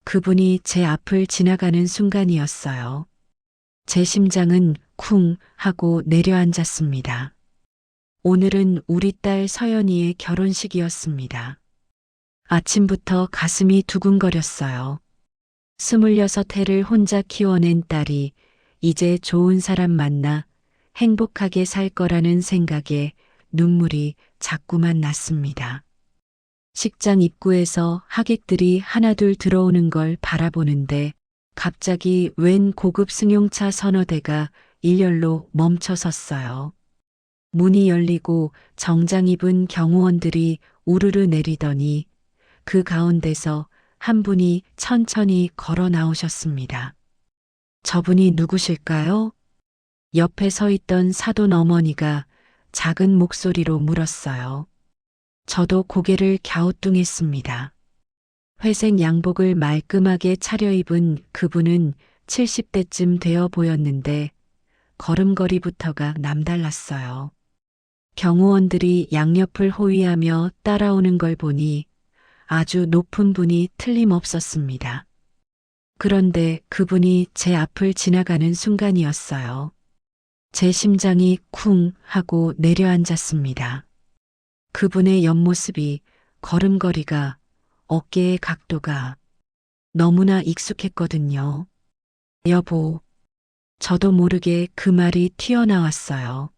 그분이 제 앞을 지나가는 순간이었어요. 제 심장은 쿵 하고 내려앉았습니다. 오늘은 우리 딸 서연이의 결혼식이었습니다. 아침부터 가슴이 두근거렸어요. 26해를 혼자 키워낸 딸이 이제 좋은 사람 만나 행복하게 살 거라는 생각에 눈물이 자꾸만 났습니다. 식장 입구에서 하객들이 하나둘 들어오는 걸 바라보는데 갑자기 웬 고급 승용차 서너 대가 일렬로 멈춰 섰어요. 문이 열리고 정장 입은 경호원들이 우르르 내리더니 그 가운데서 한 분이 천천히 걸어 나오셨습니다. 저분이 누구실까요? 옆에 서 있던 사돈 어머니가 작은 목소리로 물었어요. 저도 고개를 갸우뚱했습니다. 회색 양복을 말끔하게 차려입은 그분은 70대쯤 되어 보였는데 걸음걸이부터가 남달랐어요. 경호원들이 양옆을 호위하며 따라오는 걸 보니 아주 높은 분이 틀림없었습니다. 그런데 그분이 제 앞을 지나가는 순간이었어요. 제 심장이 쿵 하고 내려앉았습니다. 그분의 옆모습이, 걸음걸이가, 어깨의 각도가 너무나 익숙했거든요. 여보, 저도 모르게 그 말이 튀어나왔어요.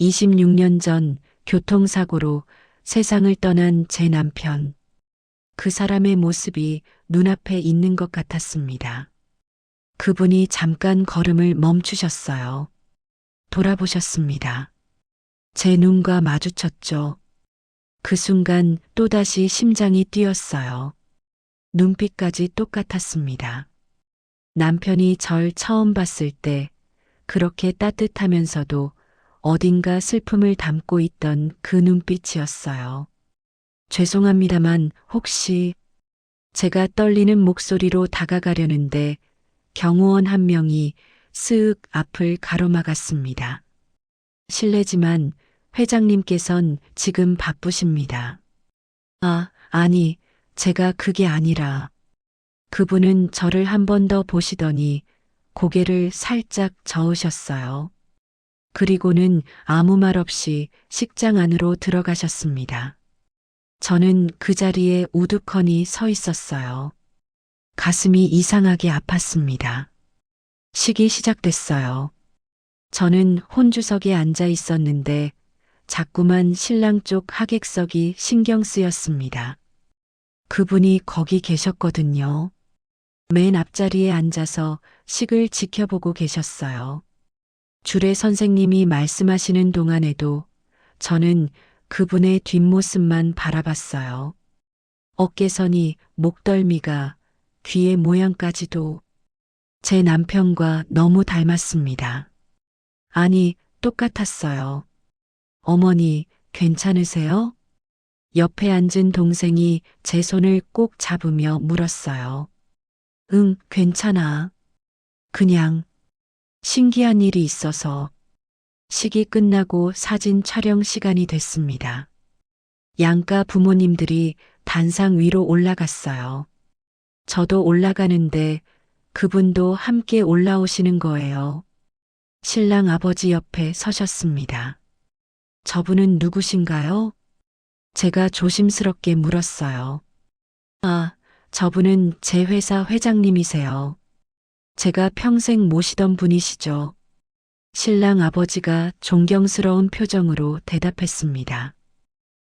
26년 전 교통사고로 세상을 떠난 제 남편. 그 사람의 모습이 눈앞에 있는 것 같았습니다. 그분이 잠깐 걸음을 멈추셨어요. 돌아보셨습니다. 제 눈과 마주쳤죠. 그 순간 또다시 심장이 뛰었어요. 눈빛까지 똑같았습니다. 남편이 절 처음 봤을 때 그렇게 따뜻하면서도 어딘가 슬픔을 담고 있던 그 눈빛이었어요. 죄송합니다만 혹시 제가 떨리는 목소리로 다가가려는데 경호원 한 명이 쓱 앞을 가로막았습니다. 실례지만 회장님께선 지금 바쁘십니다. 아니, 제가 그게 아니라. 그분은 저를 한 번 더 보시더니 고개를 살짝 저으셨어요. 그리고는 아무 말 없이 식장 안으로 들어가셨습니다. 저는 그 자리에 우두커니 서 있었어요. 가슴이 이상하게 아팠습니다. 식이 시작됐어요. 저는 혼주석에 앉아 있었는데 자꾸만 신랑 쪽 하객석이 신경 쓰였습니다. 그분이 거기 계셨거든요. 맨 앞자리에 앉아서 식을 지켜보고 계셨어요. 주례 선생님이 말씀하시는 동안에도 저는 그분의 뒷모습만 바라봤어요. 어깨선이, 목덜미가, 귀의 모양까지도 제 남편과 너무 닮았습니다. 아니, 똑같았어요. 어머니, 괜찮으세요? 옆에 앉은 동생이 제 손을 꼭 잡으며 물었어요. 응, 괜찮아. 그냥 신기한 일이 있어서. 식이 끝나고 사진 촬영 시간이 됐습니다. 양가 부모님들이 단상 위로 올라갔어요. 저도 올라가는데 그분도 함께 올라오시는 거예요. 신랑 아버지 옆에 서셨습니다. 저분은 누구신가요? 제가 조심스럽게 물었어요. 저분은 제 회사 회장님이세요. 제가 평생 모시던 분이시죠. 신랑 아버지가 존경스러운 표정으로 대답했습니다.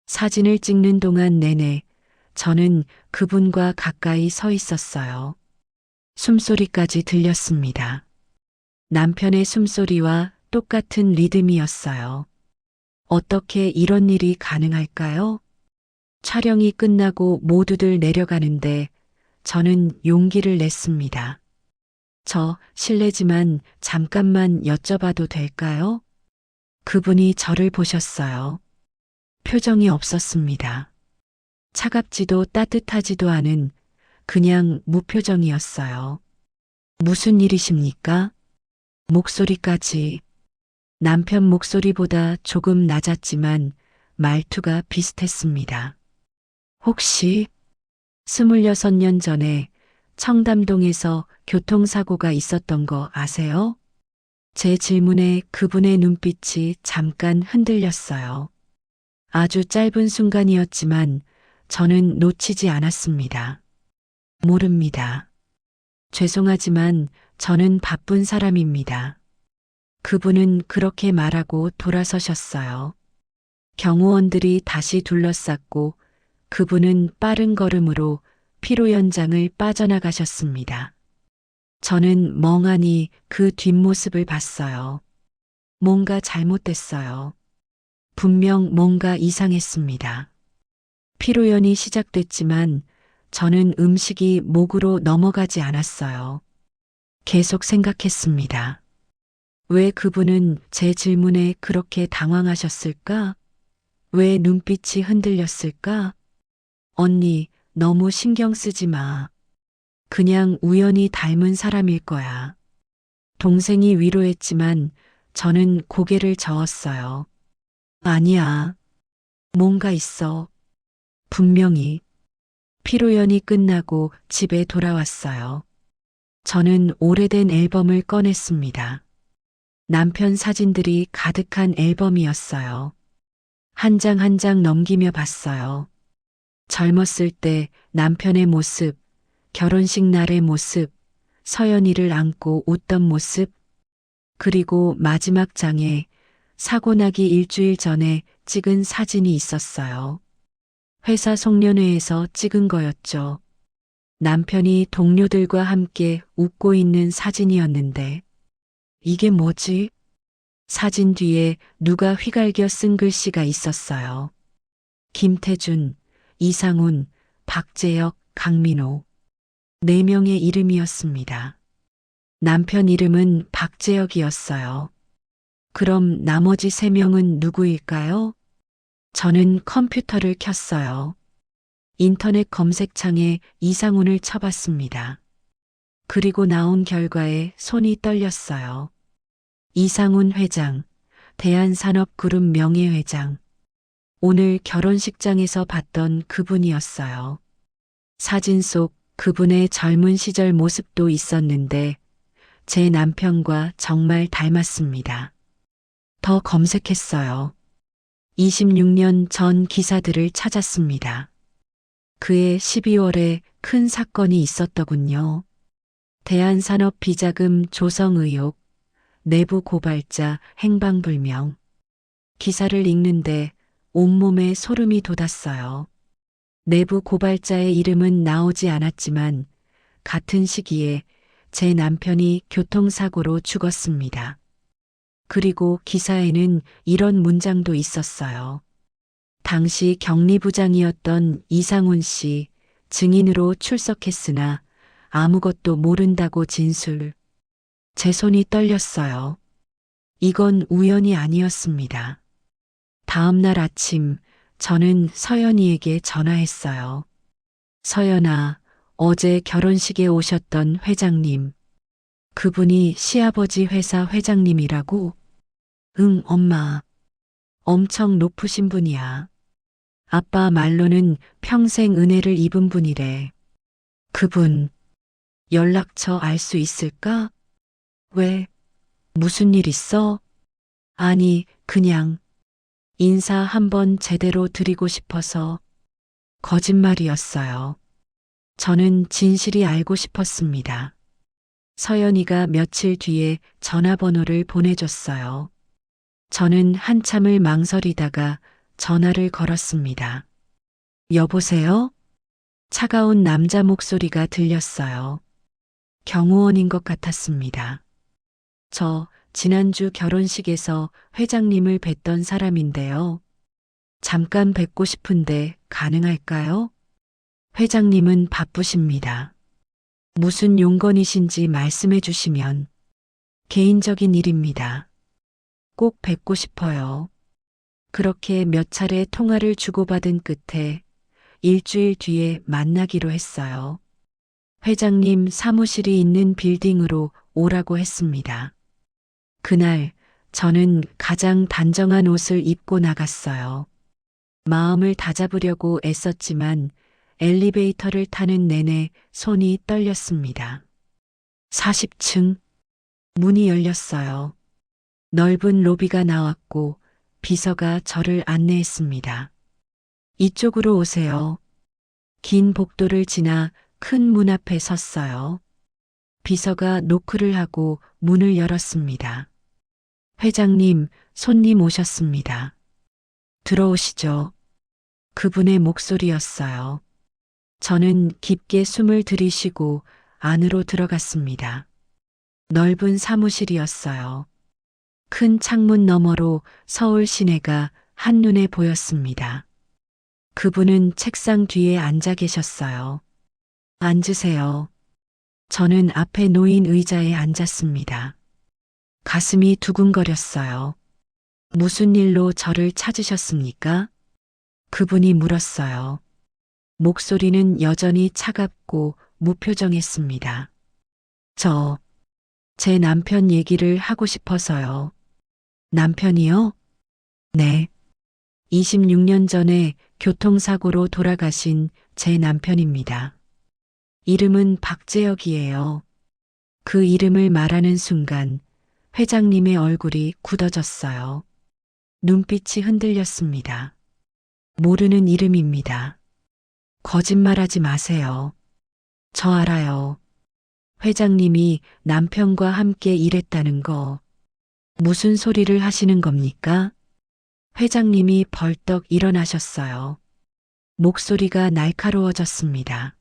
사진을 찍는 동안 내내 저는 그분과 가까이 서 있었어요. 숨소리까지 들렸습니다. 남편의 숨소리와 똑같은 리듬이었어요. 어떻게 이런 일이 가능할까요? 촬영이 끝나고 모두들 내려가는데 저는 용기를 냈습니다. 실례지만 잠깐만 여쭤봐도 될까요? 그분이 저를 보셨어요. 표정이 없었습니다. 차갑지도 따뜻하지도 않은 그냥 무표정이었어요. 무슨 일이십니까? 목소리까지. 남편 목소리보다 조금 낮았지만 말투가 비슷했습니다. 혹시 26년 전에 청담동에서 교통사고가 있었던 거 아세요? 제 질문에 그분의 눈빛이 잠깐 흔들렸어요. 아주 짧은 순간이었지만 저는 놓치지 않았습니다. 모릅니다. 죄송하지만 저는 바쁜 사람입니다. 그분은 그렇게 말하고 돌아서셨어요. 경호원들이 다시 둘러쌌고 그분은 빠른 걸음으로 피로 연장을 빠져나가셨습니다. 저는 멍하니 그 뒷모습을 봤어요. 뭔가 잘못됐어요. 분명 뭔가 이상했습니다. 피로연이 시작됐지만 저는 음식이 목으로 넘어가지 않았어요. 계속 생각했습니다. 왜 그분은 제 질문에 그렇게 당황하셨을까? 왜 눈빛이 흔들렸을까? 언니, 너무 신경 쓰지 마. 그냥 우연히 닮은 사람일 거야. 동생이 위로했지만 저는 고개를 저었어요. 아니야. 뭔가 있어. 분명히. 피로연이 끝나고 집에 돌아왔어요. 저는 오래된 앨범을 꺼냈습니다. 남편 사진들이 가득한 앨범이었어요. 한 장 한 장 넘기며 봤어요. 젊었을 때 남편의 모습, 결혼식 날의 모습, 서연이를 안고 웃던 모습, 그리고 마지막 장에 사고 나기 일주일 전에 찍은 사진이 있었어요. 회사 송년회에서 찍은 거였죠. 남편이 동료들과 함께 웃고 있는 사진이었는데, 이게 뭐지? 사진 뒤에 누가 휘갈겨 쓴 글씨가 있었어요. 김태준, 이상훈, 박재혁, 강민호. 4명의 이름이었습니다. 남편 이름은 박재혁이었어요. 그럼 나머지 3명은 누구일까요? 저는 컴퓨터를 켰어요. 인터넷 검색창에 이상훈을 쳐봤습니다. 그리고 나온 결과에 손이 떨렸어요. 이상훈 회장, 대한산업그룹 명예회장. 오늘 결혼식장에서 봤던 그분이었어요. 사진 속 그분의 젊은 시절 모습도 있었는데 제 남편과 정말 닮았습니다. 더 검색했어요. 26년 전 기사들을 찾았습니다. 그해 12월에 큰 사건이 있었더군요. 대한산업 비자금 조성 의혹, 내부 고발자 행방불명. 기사를 읽는데 온몸에 소름이 돋았어요. 내부 고발자의 이름은 나오지 않았지만 같은 시기에 제 남편이 교통사고로 죽었습니다. 그리고 기사에는 이런 문장도 있었어요. 당시 격리부장이었던 이상훈 씨 증인으로 출석했으나 아무것도 모른다고 진술. 제 손이 떨렸어요. 이건 우연이 아니었습니다. 다음 날 아침 저는 서연이에게 전화했어요. 서연아, 어제 결혼식에 오셨던 회장님. 그분이 시아버지 회사 회장님이라고? 응, 엄마. 엄청 높으신 분이야. 아빠 말로는 평생 은혜를 입은 분이래. 그분, 연락처 알 수 있을까? 왜? 무슨 일 있어? 아니, 그냥 인사 한번 제대로 드리고 싶어서. 거짓말이었어요. 저는 진실이 알고 싶었습니다. 서연이가 며칠 뒤에 전화번호를 보내줬어요. 저는 한참을 망설이다가 전화를 걸었습니다. 여보세요? 차가운 남자 목소리가 들렸어요. 경호원인 것 같았습니다. 저 지난주 결혼식에서 회장님을 뵀던 사람인데요. 잠깐 뵙고 싶은데 가능할까요? 회장님은 바쁘십니다. 무슨 용건이신지 말씀해 주시면. 개인적인 일입니다. 꼭 뵙고 싶어요. 그렇게 몇 차례 통화를 주고받은 끝에 일주일 뒤에 만나기로 했어요. 회장님 사무실이 있는 빌딩으로 오라고 했습니다. 그날 저는 가장 단정한 옷을 입고 나갔어요. 마음을 다잡으려고 애썼지만 엘리베이터를 타는 내내 손이 떨렸습니다. 40층 문이 열렸어요. 넓은 로비가 나왔고 비서가 저를 안내했습니다. 이쪽으로 오세요. 긴 복도를 지나 큰 문 앞에 섰어요. 비서가 노크를 하고 문을 열었습니다. 회장님, 손님 오셨습니다. 들어오시죠. 그분의 목소리였어요. 저는 깊게 숨을 들이쉬고 안으로 들어갔습니다. 넓은 사무실이었어요. 큰 창문 너머로 서울 시내가 한눈에 보였습니다. 그분은 책상 뒤에 앉아 계셨어요. 앉으세요. 저는 앞에 놓인 의자에 앉았습니다. 가슴이 두근거렸어요. 무슨 일로 저를 찾으셨습니까? 그분이 물었어요. 목소리는 여전히 차갑고 무표정했습니다. 제 남편 얘기를 하고 싶어서요. 남편이요? 네. 26년 전에 교통사고로 돌아가신 제 남편입니다. 이름은 박재혁이에요. 그 이름을 말하는 순간 회장님의 얼굴이 굳어졌어요. 눈빛이 흔들렸습니다. 모르는 이름입니다. 거짓말하지 마세요. 저 알아요. 회장님이 남편과 함께 일했다는 거. 무슨 소리를 하시는 겁니까? 회장님이 벌떡 일어나셨어요. 목소리가 날카로워졌습니다.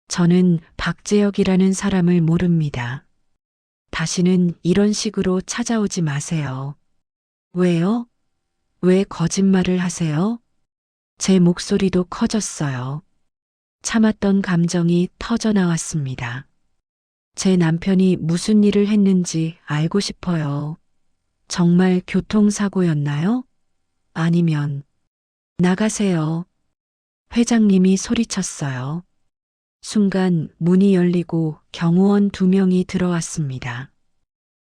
저는 박재혁이라는 사람을 모릅니다. 다시는 이런 식으로 찾아오지 마세요. 왜요? 왜 거짓말을 하세요? 제 목소리도 커졌어요. 참았던 감정이 터져 나왔습니다. 제 남편이 무슨 일을 했는지 알고 싶어요. 정말 교통사고였나요? 아니면 나가세요. 회장님이 소리쳤어요. 순간 문이 열리고 경호원 2명이 들어왔습니다.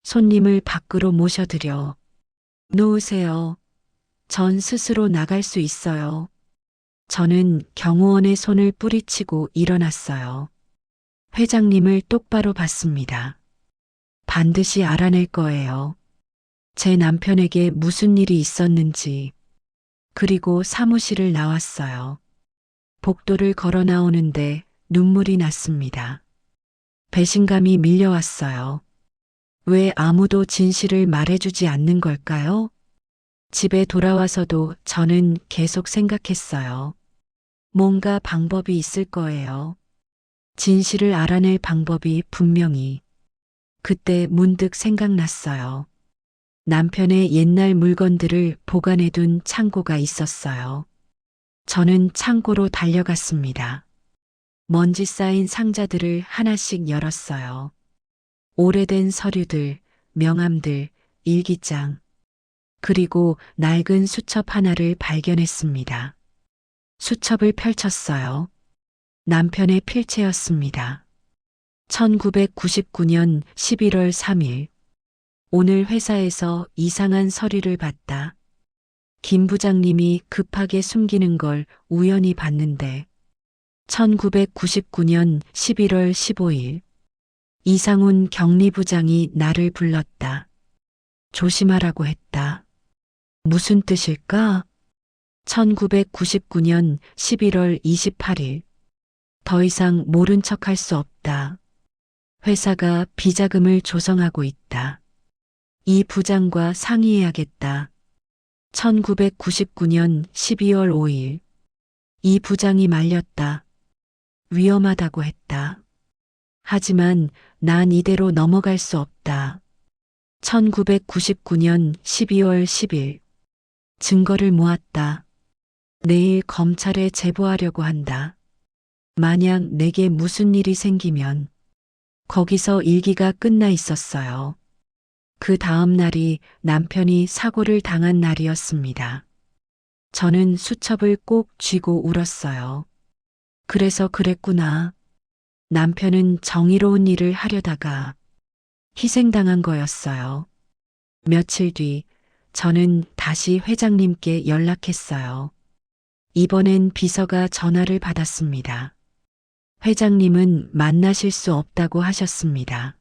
손님을 밖으로 모셔드려 놓으세요. 전 스스로 나갈 수 있어요. 저는 경호원의 손을 뿌리치고 일어났어요. 회장님을 똑바로 봤습니다. 반드시 알아낼 거예요. 제 남편에게 무슨 일이 있었는지. 그리고 사무실을 나왔어요. 복도를 걸어 나오는데 눈물이 났습니다. 배신감이 밀려왔어요. 왜 아무도 진실을 말해주지 않는 걸까요? 집에 돌아와서도 저는 계속 생각했어요. 뭔가 방법이 있을 거예요. 진실을 알아낼 방법이 분명히. 그때 문득 생각났어요. 남편의 옛날 물건들을 보관해둔 창고가 있었어요. 저는 창고로 달려갔습니다. 먼지 쌓인 상자들을 하나씩 열었어요. 오래된 서류들, 명함들, 일기장, 그리고 낡은 수첩 하나를 발견했습니다. 수첩을 펼쳤어요. 남편의 필체였습니다. 1999년 11월 3일. 오늘 회사에서 이상한 서류를 봤다. 김 부장님이 급하게 숨기는 걸 우연히 봤는데 1999년 11월 15일 이상훈 경리부장이 나를 불렀다. 조심하라고 했다. 무슨 뜻일까? 1999년 11월 28일 더 이상 모른 척할 수 없다. 회사가 비자금을 조성하고 있다. 이 부장과 상의해야겠다. 1999년 12월 5일 이 부장이 말렸다. 위험하다고 했다. 하지만 난 이대로 넘어갈 수 없다. 1999년 12월 10일 증거를 모았다. 내일 검찰에 제보하려고 한다. 만약 내게 무슨 일이 생기면 거기서 일기가 끝나 있었어요. 그 다음 날이 남편이 사고를 당한 날이었습니다. 저는 수첩을 꼭 쥐고 울었어요. 그래서 그랬구나. 남편은 정의로운 일을 하려다가 희생당한 거였어요. 며칠 뒤 저는 다시 회장님께 연락했어요. 이번엔 비서가 전화를 받았습니다. 회장님은 만나실 수 없다고 하셨습니다.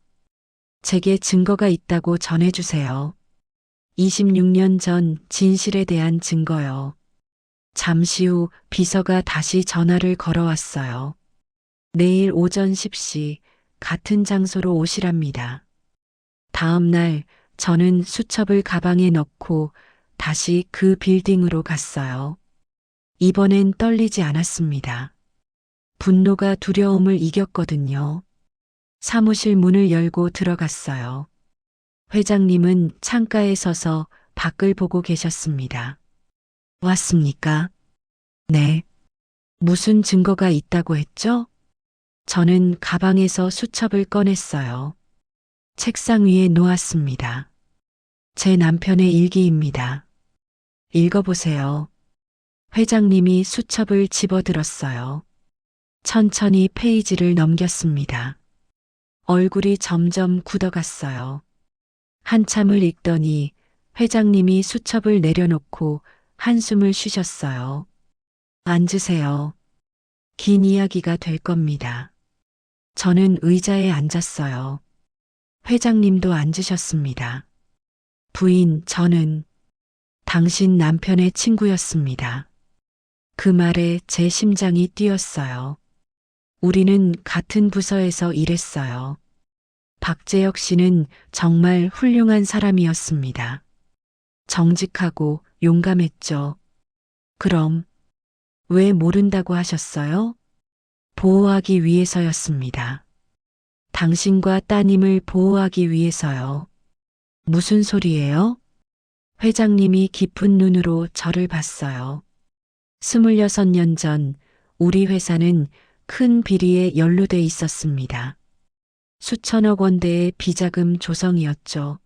제게 증거가 있다고 전해주세요. 26년 전 진실에 대한 증거요. 잠시 후 비서가 다시 전화를 걸어왔어요. 내일 오전 10시 같은 장소로 오시랍니다. 다음 날 저는 수첩을 가방에 넣고 다시 그 빌딩으로 갔어요. 이번엔 떨리지 않았습니다. 분노가 두려움을 이겼거든요. 사무실 문을 열고 들어갔어요. 회장님은 창가에 서서 밖을 보고 계셨습니다. 왔습니까? 네. 무슨 증거가 있다고 했죠? 저는 가방에서 수첩을 꺼냈어요. 책상 위에 놓았습니다. 제 남편의 일기입니다. 읽어보세요. 회장님이 수첩을 집어들었어요. 천천히 페이지를 넘겼습니다. 얼굴이 점점 굳어갔어요. 한참을 읽더니 회장님이 수첩을 내려놓고 한숨을 쉬셨어요. 앉으세요. 긴 이야기가 될 겁니다. 저는 의자에 앉았어요. 회장님도 앉으셨습니다. 부인, 저는 당신 남편의 친구였습니다. 그 말에 제 심장이 뛰었어요. 우리는 같은 부서에서 일했어요. 박재혁 씨는 정말 훌륭한 사람이었습니다. 정직하고 용감했죠. 그럼 왜 모른다고 하셨어요? 보호하기 위해서였습니다. 당신과 따님을 보호하기 위해서요. 무슨 소리예요? 회장님이 깊은 눈으로 저를 봤어요. 26년 전 우리 회사는 큰 비리에 연루돼 있었습니다. 수천억 원대의 비자금 조성이었죠.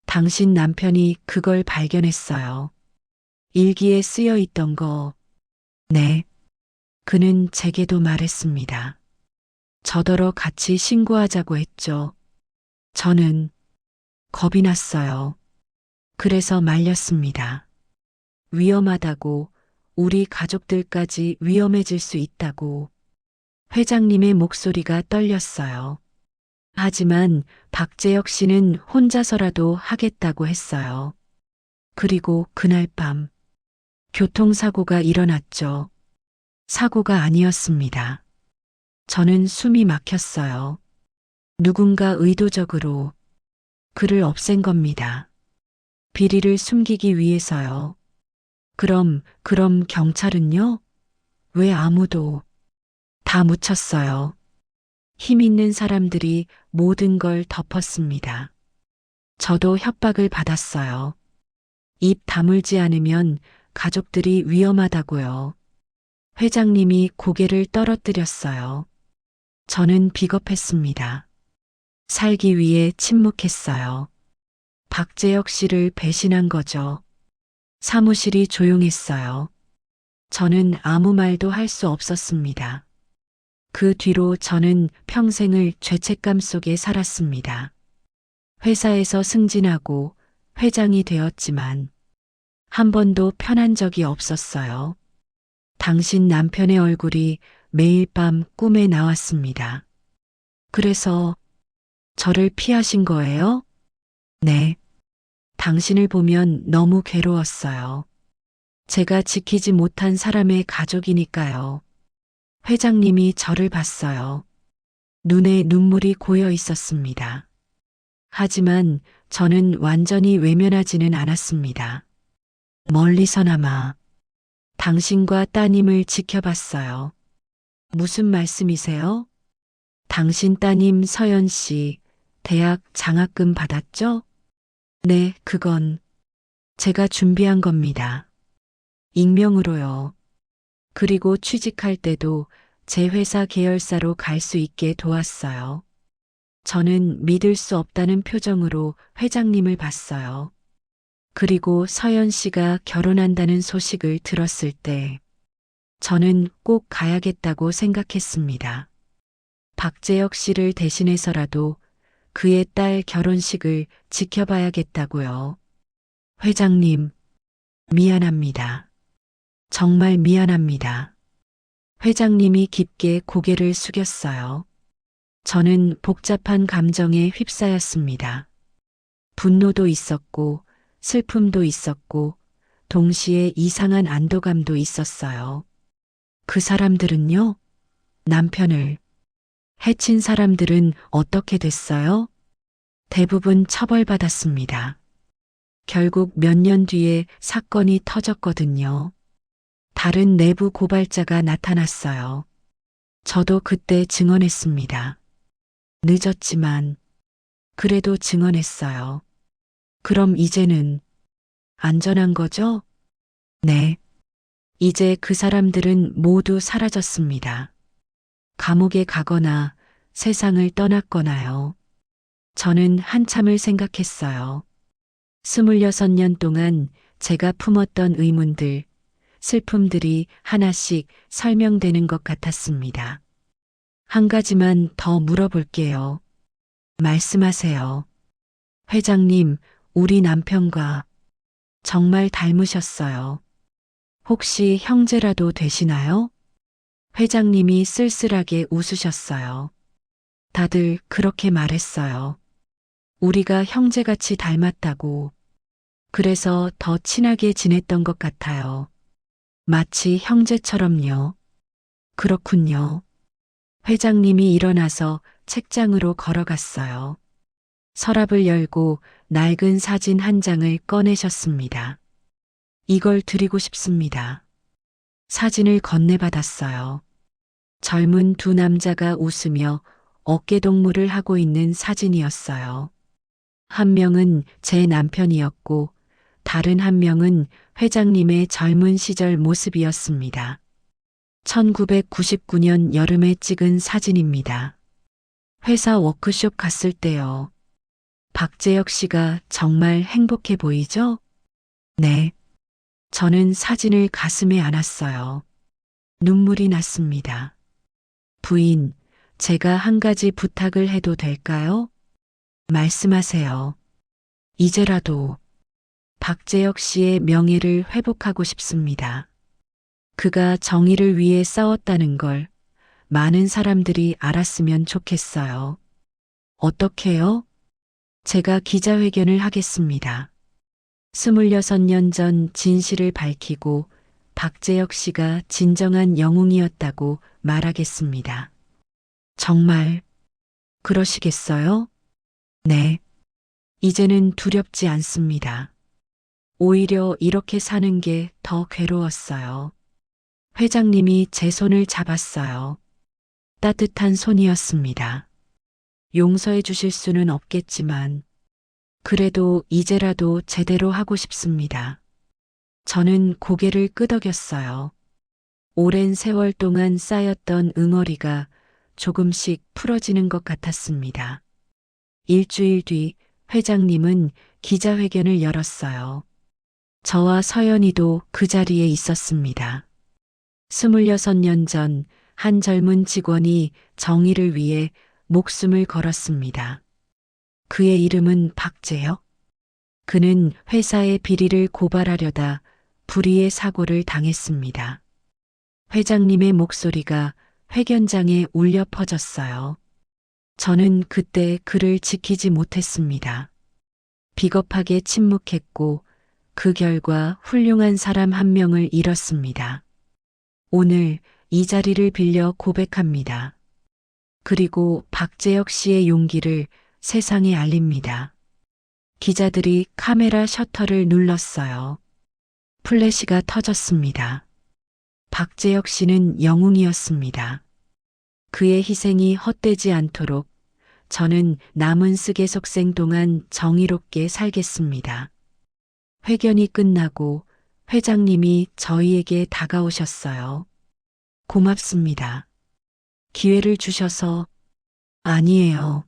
당신 남편이 그걸 발견했어요. 일기에 쓰여 있던 거. 네. 그는 제게도 말했습니다. 저더러 같이 신고하자고 했죠. 저는 겁이 났어요. 그래서 말렸습니다. 위험하다고, 우리 가족들까지 위험해질 수 있다고. 회장님의 목소리가 떨렸어요. 하지만 박재혁 씨는 혼자서라도 하겠다고 했어요. 그리고 그날 밤, 교통사고가 일어났죠. 사고가 아니었습니다. 저는 숨이 막혔어요. 누군가 의도적으로 그를 없앤 겁니다. 비리를 숨기기 위해서요. 그럼 경찰은요? 왜 아무도 다 묻혔어요. 힘 있는 사람들이 모든 걸 덮었습니다. 저도 협박을 받았어요. 입 다물지 않으면 가족들이 위험하다고요. 회장님이 고개를 떨어뜨렸어요. 저는 비겁했습니다. 살기 위해 침묵했어요. 박재혁 씨를 배신한 거죠. 사무실이 조용했어요. 저는 아무 말도 할 수 없었습니다. 그 뒤로 저는 평생을 죄책감 속에 살았습니다. 회사에서 승진하고 회장이 되었지만 한 번도 편한 적이 없었어요. 당신 남편의 얼굴이 매일 밤 꿈에 나왔습니다. 그래서 저를 피하신 거예요? 네. 당신을 보면 너무 괴로웠어요. 제가 지키지 못한 사람의 가족이니까요. 회장님이 저를 봤어요. 눈에 눈물이 고여 있었습니다. 하지만 저는 완전히 외면하지는 않았습니다. 멀리서나마 당신과 따님을 지켜봤어요. 무슨 말씀이세요? 당신 따님 서연 씨 대학 장학금 받았죠? 네, 그건 제가 준비한 겁니다. 익명으로요. 그리고 취직할 때도 제 회사 계열사로 갈 수 있게 도왔어요. 저는 믿을 수 없다는 표정으로 회장님을 봤어요. 그리고 서연 씨가 결혼한다는 소식을 들었을 때 저는 꼭 가야겠다고 생각했습니다. 박재혁 씨를 대신해서라도 그의 딸 결혼식을 지켜봐야겠다고요. 회장님, 미안합니다. 정말 미안합니다. 회장님이 깊게 고개를 숙였어요. 저는 복잡한 감정에 휩싸였습니다. 분노도 있었고, 슬픔도 있었고, 동시에 이상한 안도감도 있었어요. 그 사람들은요? 남편을 해친 사람들은 어떻게 됐어요? 대부분 처벌받았습니다. 결국 몇 년 뒤에 사건이 터졌거든요. 다른 내부 고발자가 나타났어요. 저도 그때 증언했습니다. 늦었지만 그래도 증언했어요. 그럼 이제는 안전한 거죠? 네. 이제 그 사람들은 모두 사라졌습니다. 감옥에 가거나 세상을 떠났거나요. 저는 한참을 생각했어요. 26년 동안 제가 품었던 의문들, 슬픔들이 하나씩 설명되는 것 같았습니다. 한 가지만 더 물어볼게요. 말씀하세요. 회장님, 우리 남편과 정말 닮으셨어요. 혹시 형제라도 되시나요? 회장님이 쓸쓸하게 웃으셨어요. 다들 그렇게 말했어요. 우리가 형제같이 닮았다고. 그래서 더 친하게 지냈던 것 같아요. 마치 형제처럼요. 그렇군요. 회장님이 일어나서 책장으로 걸어갔어요. 서랍을 열고 낡은 사진 한 장을 꺼내셨습니다. 이걸 드리고 싶습니다. 사진을 건네받았어요. 젊은 두 남자가 웃으며 어깨동무를 하고 있는 사진이었어요. 한 명은 제 남편이었고 다른 한 명은 회장님의 젊은 시절 모습이었습니다. 1999년 여름에 찍은 사진입니다. 회사 워크숍 갔을 때요. 박재혁 씨가 정말 행복해 보이죠? 네. 저는 사진을 가슴에 안았어요. 눈물이 났습니다. 부인, 제가 한 가지 부탁을 해도 될까요? 말씀하세요. 이제라도 박재혁 씨의 명예를 회복하고 싶습니다. 그가 정의를 위해 싸웠다는 걸 많은 사람들이 알았으면 좋겠어요. 어떻게요? 제가 기자회견을 하겠습니다. 26년 전 진실을 밝히고 박재혁 씨가 진정한 영웅이었다고 말하겠습니다. 정말 그러시겠어요? 네. 이제는 두렵지 않습니다. 오히려 이렇게 사는 게 더 괴로웠어요. 회장님이 제 손을 잡았어요. 따뜻한 손이었습니다. 용서해 주실 수는 없겠지만, 그래도 이제라도 제대로 하고 싶습니다. 저는 고개를 끄덕였어요. 오랜 세월 동안 쌓였던 응어리가 조금씩 풀어지는 것 같았습니다. 일주일 뒤 회장님은 기자회견을 열었어요. 저와 서연이도 그 자리에 있었습니다. 26년 전 한 젊은 직원이 정의를 위해 목숨을 걸었습니다. 그의 이름은 박재혁. 그는 회사의 비리를 고발하려다 불의의 사고를 당했습니다. 회장님의 목소리가 회견장에 울려 퍼졌어요. 저는 그때 그를 지키지 못했습니다. 비겁하게 침묵했고 그 결과 훌륭한 사람 한 명을 잃었습니다. 오늘 이 자리를 빌려 고백합니다. 그리고 박재혁 씨의 용기를 세상에 알립니다. 기자들이 카메라 셔터를 눌렀어요. 플래시가 터졌습니다. 박재혁 씨는 영웅이었습니다. 그의 희생이 헛되지 않도록 저는 남은 쓰개속생 동안 정의롭게 살겠습니다. 회견이 끝나고 회장님이 저희에게 다가오셨어요. 고맙습니다. 기회를 주셔서 아니에요.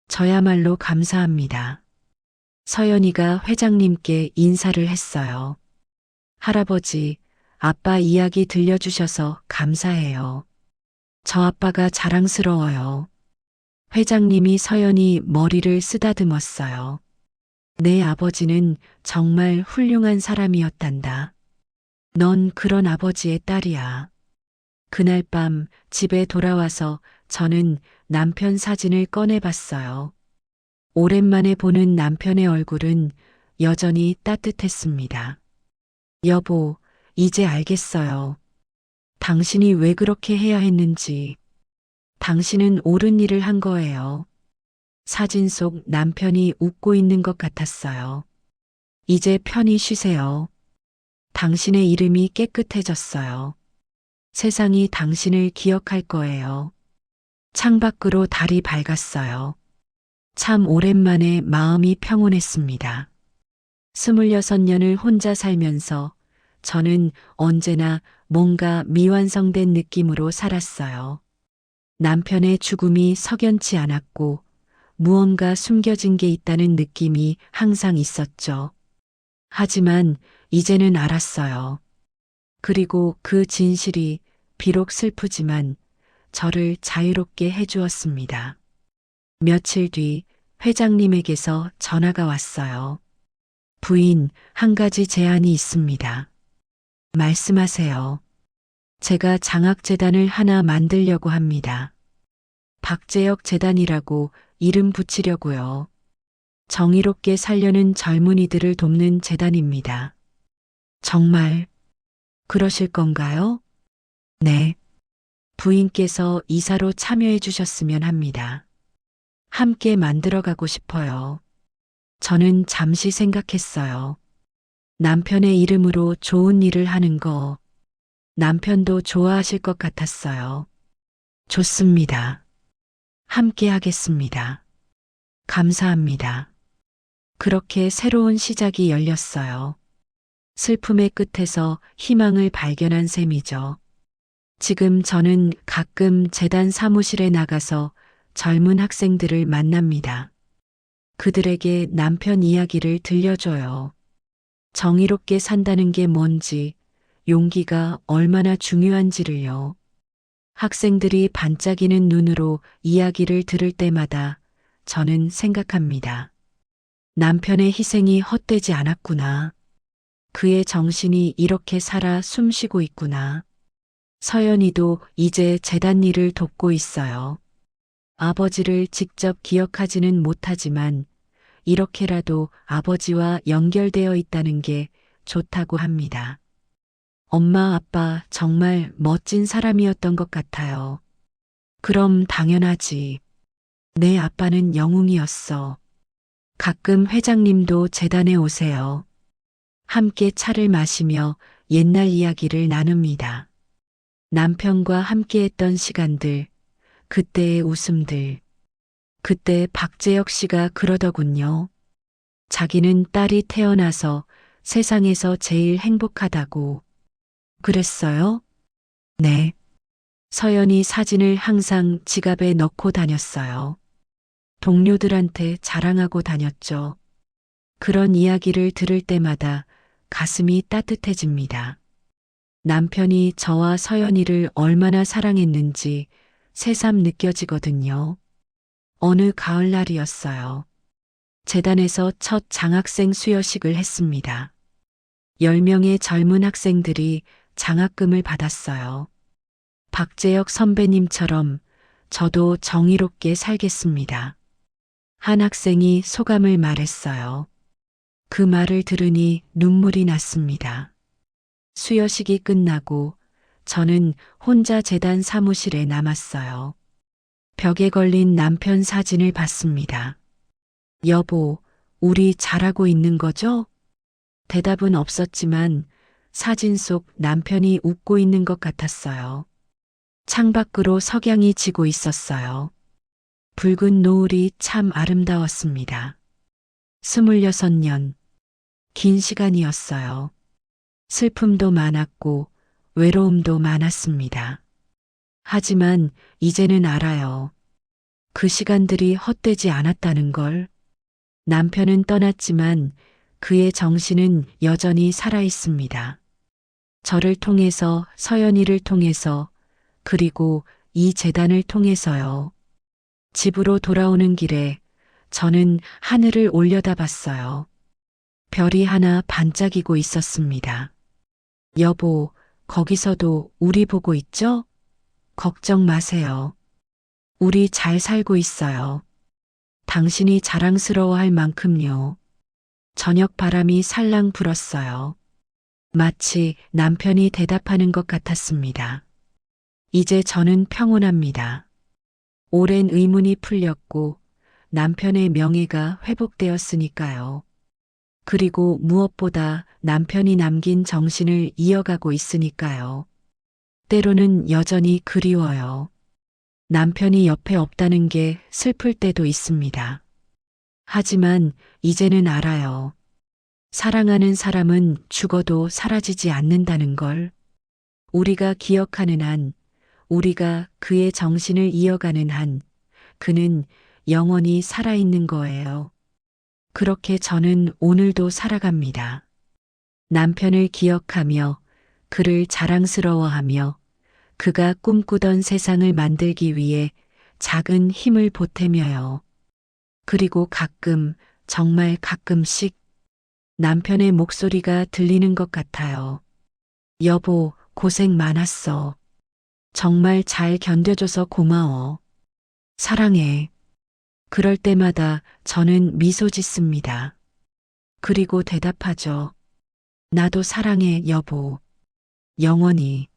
저야말로 감사합니다. 서연이가 회장님께 인사를 했어요. 할아버지, 아빠 이야기 들려주셔서 감사해요. 저 아빠가 자랑스러워요. 회장님이 서연이 머리를 쓰다듬었어요. 내 아버지는 정말 훌륭한 사람이었단다. 넌 그런 아버지의 딸이야. 그날 밤 집에 돌아와서 저는 남편 사진을 꺼내봤어요. 오랜만에 보는 남편의 얼굴은 여전히 따뜻했습니다. 여보, 이제 알겠어요. 당신이 왜 그렇게 해야 했는지. 당신은 옳은 일을 한 거예요. 사진 속 남편이 웃고 있는 것 같았어요. 이제 편히 쉬세요. 당신의 이름이 깨끗해졌어요. 세상이 당신을 기억할 거예요. 창밖으로 달이 밝았어요. 참 오랜만에 마음이 평온했습니다. 26년을 혼자 살면서 저는 언제나 뭔가 미완성된 느낌으로 살았어요. 남편의 죽음이 석연치 않았고 무언가 숨겨진 게 있다는 느낌이 항상 있었죠. 하지만 이제는 알았어요. 그리고 그 진실이 비록 슬프지만 저를 자유롭게 해주었습니다. 며칠 뒤 회장님에게서 전화가 왔어요. 부인, 한 가지 제안이 있습니다. 말씀하세요. 제가 장학재단을 하나 만들려고 합니다. 박재혁 재단이라고 이름 붙이려고요. 정의롭게 살려는 젊은이들을 돕는 재단입니다. 정말 그러실 건가요? 네. 부인께서 이사로 참여해 주셨으면 합니다. 함께 만들어가고 싶어요. 저는 잠시 생각했어요. 남편의 이름으로 좋은 일을 하는 거 남편도 좋아하실 것 같았어요. 좋습니다. 함께 하겠습니다. 감사합니다. 그렇게 새로운 시작이 열렸어요. 슬픔의 끝에서 희망을 발견한 셈이죠. 지금 저는 가끔 재단 사무실에 나가서 젊은 학생들을 만납니다. 그들에게 남편 이야기를 들려줘요. 정의롭게 산다는 게 뭔지, 용기가 얼마나 중요한지를요. 학생들이 반짝이는 눈으로 이야기를 들을 때마다 저는 생각합니다. 남편의 희생이 헛되지 않았구나. 그의 정신이 이렇게 살아 숨쉬고 있구나. 서연이도 이제 재단 일을 돕고 있어요. 아버지를 직접 기억하지는 못하지만 이렇게라도 아버지와 연결되어 있다는 게 좋다고 합니다. 엄마, 아빠 정말 멋진 사람이었던 것 같아요. 그럼 당연하지. 내 아빠는 영웅이었어. 가끔 회장님도 재단에 오세요. 함께 차를 마시며 옛날 이야기를 나눕니다. 남편과 함께했던 시간들, 그때의 웃음들. 그때 박재혁 씨가 그러더군요. 자기는 딸이 태어나서 세상에서 제일 행복하다고. 그랬어요? 네. 서연이 사진을 항상 지갑에 넣고 다녔어요. 동료들한테 자랑하고 다녔죠. 그런 이야기를 들을 때마다 가슴이 따뜻해집니다. 남편이 저와 서연이를 얼마나 사랑했는지 새삼 느껴지거든요. 어느 가을날이었어요. 재단에서 첫 장학생 수여식을 했습니다. 10명의 젊은 학생들이 장학금을 받았어요. 박재혁 선배님처럼 저도 정의롭게 살겠습니다. 한 학생이 소감을 말했어요. 그 말을 들으니 눈물이 났습니다. 수여식이 끝나고 저는 혼자 재단 사무실에 남았어요. 벽에 걸린 남편 사진을 봤습니다. 여보, 우리 잘하고 있는 거죠? 대답은 없었지만 사진 속 남편이 웃고 있는 것 같았어요. 창밖으로 석양이 지고 있었어요. 붉은 노을이 참 아름다웠습니다. 26년, 긴 시간이었어요. 슬픔도 많았고 외로움도 많았습니다. 하지만 이제는 알아요. 그 시간들이 헛되지 않았다는 걸. 남편은 떠났지만 그의 정신은 여전히 살아 있습니다. 저를 통해서, 서연이를 통해서, 그리고 이 재단을 통해서요. 집으로 돌아오는 길에 저는 하늘을 올려다봤어요. 별이 하나 반짝이고 있었습니다. 여보, 거기서도 우리 보고 있죠? 걱정 마세요. 우리 잘 살고 있어요. 당신이 자랑스러워할 만큼요. 저녁 바람이 살랑 불었어요. 마치 남편이 대답하는 것 같았습니다. 이제 저는 평온합니다. 오랜 의문이 풀렸고 남편의 명예가 회복되었으니까요. 그리고 무엇보다 남편이 남긴 정신을 이어가고 있으니까요. 때로는 여전히 그리워요. 남편이 옆에 없다는 게 슬플 때도 있습니다. 하지만 이제는 알아요. 사랑하는 사람은 죽어도 사라지지 않는다는 걸. 우리가 기억하는 한, 우리가 그의 정신을 이어가는 한, 그는 영원히 살아있는 거예요. 그렇게 저는 오늘도 살아갑니다. 남편을 기억하며, 그를 자랑스러워하며, 그가 꿈꾸던 세상을 만들기 위해 작은 힘을 보태며요. 그리고 가끔, 정말 가끔씩 남편의 목소리가 들리는 것 같아요. 여보, 고생 많았어. 정말 잘 견뎌줘서 고마워. 사랑해. 그럴 때마다 저는 미소 짓습니다. 그리고 대답하죠. 나도 사랑해, 여보. 영원히.